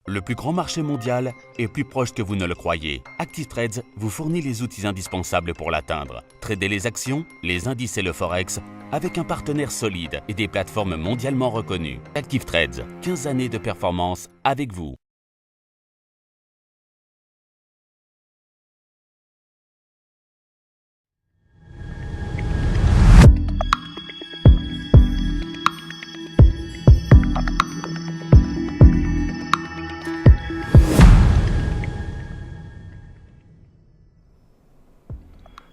Le plus grand marché mondial est plus proche que vous ne le croyez. ActiveTrades vous fournit les outils indispensables pour l'atteindre. Tradez les actions, les indices et le forex avec un partenaire solide et des plateformes mondialement reconnues. ActiveTrades, 15 années de performance avec vous.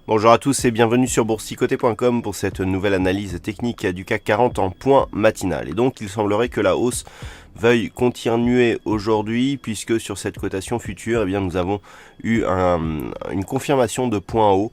Bonjour à tous et bienvenue sur boursicoté.com pour cette nouvelle analyse technique du CAC 40 en point matinal. Et donc il semblerait que la hausse veuille continuer aujourd'hui puisque sur cette cotation future, eh bien, nous avons eu une confirmation de point haut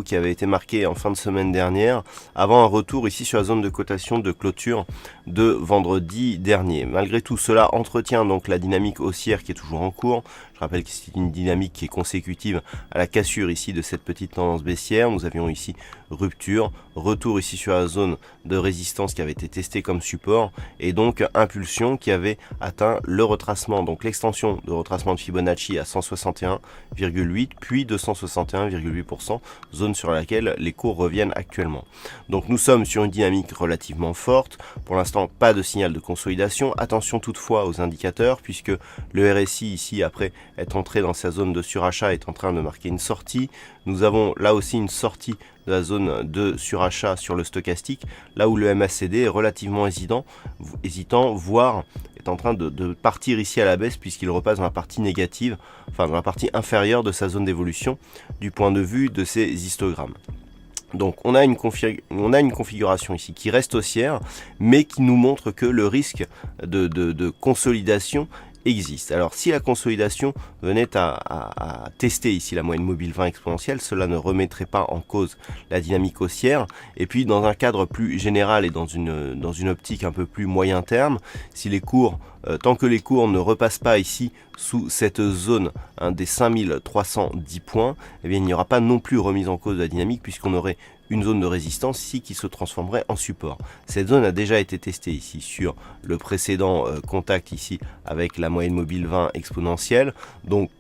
qui avait été marqué en fin de semaine dernière avant un retour ici sur la zone de cotation de clôture de vendredi dernier. Malgré tout, cela entretient donc la dynamique haussière qui est toujours en cours. Je rappelle que c'est une dynamique qui est consécutive à la cassure ici de cette petite tendance baissière. Nous avions ici rupture, retour ici sur la zone de résistance qui avait été testée comme support et donc impulsion qui avait atteint le retracement, donc l'extension de retracement de Fibonacci à 161,8 puis 261,8%, zone sur laquelle les cours reviennent actuellement. Donc nous sommes sur une dynamique relativement forte. Pour l'instant, pas de signal de consolidation. Attention toutefois aux indicateurs puisque le RSI ici, après être entré dans sa zone de surachat, est en train de marquer une sortie. Nous avons là aussi une sortie de la zone de surachat sur le stochastique, là où le MACD est relativement hésitant, voire est en train de partir ici à la baisse puisqu'il repasse dans la partie négative, enfin dans la partie inférieure de sa zone d'évolution du point de vue de ces histogrammes. Donc on a une configuration ici qui reste haussière, mais qui nous montre que le risque de consolidation existe. Alors si la consolidation venait à tester ici la moyenne mobile 20 exponentielle, cela ne remettrait pas en cause la dynamique haussière. Et puis dans un cadre plus général et dans une optique un peu plus moyen terme, si les cours, tant que les cours ne repassent pas ici sous cette zone des 5310 points, eh bien il n'y aura pas non plus remise en cause de la dynamique puisqu'on aurait une zone de résistance ici qui se transformerait en support. Cette zone a déjà été testée ici sur le précédent contact ici avec la moyenne mobile 20 exponentielle. Donc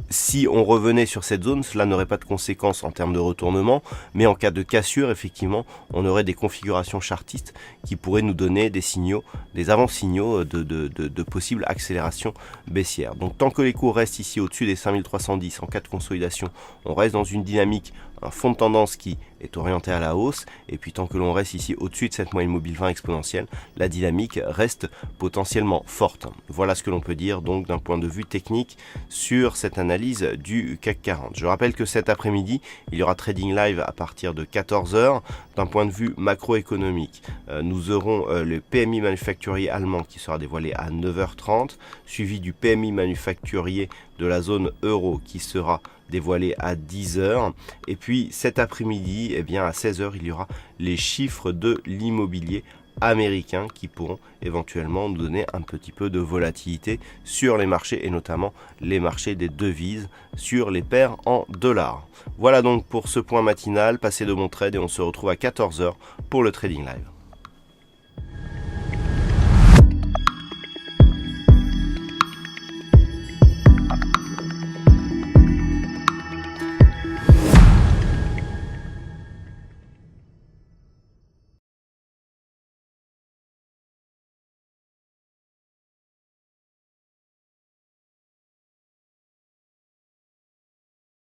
si on revenait sur cette zone, cela n'aurait pas de conséquences en termes de retournement, mais en cas de cassure, effectivement, on aurait des configurations chartistes qui pourraient nous donner des signaux, des avant-signaux de possible accélération baissière. Donc tant que les cours restent ici au-dessus des 5310 en cas de consolidation, on reste dans une dynamique, un fond de tendance qui est orienté à la hausse, et puis tant que l'on reste ici au-dessus de cette moyenne mobile 20 exponentielle, la dynamique reste potentiellement forte. Voilà ce que l'on peut dire donc d'un point de vue technique sur cette analyse du CAC 40. Je rappelle que cet après-midi, il y aura Trading Live à partir de 14h. D'un point de vue macroéconomique, nous aurons le PMI manufacturier allemand qui sera dévoilé à 9h30, suivi du PMI manufacturier de la zone euro qui sera dévoilé à 10h. Et puis cet après-midi, eh bien à 16h, il y aura les chiffres de l'immobilier américains qui pourront éventuellement nous donner un petit peu de volatilité sur les marchés et notamment les marchés des devises sur les paires en dollars. Voilà donc pour ce point matinal, passez de bons trades et on se retrouve à 14h pour le Trading Live.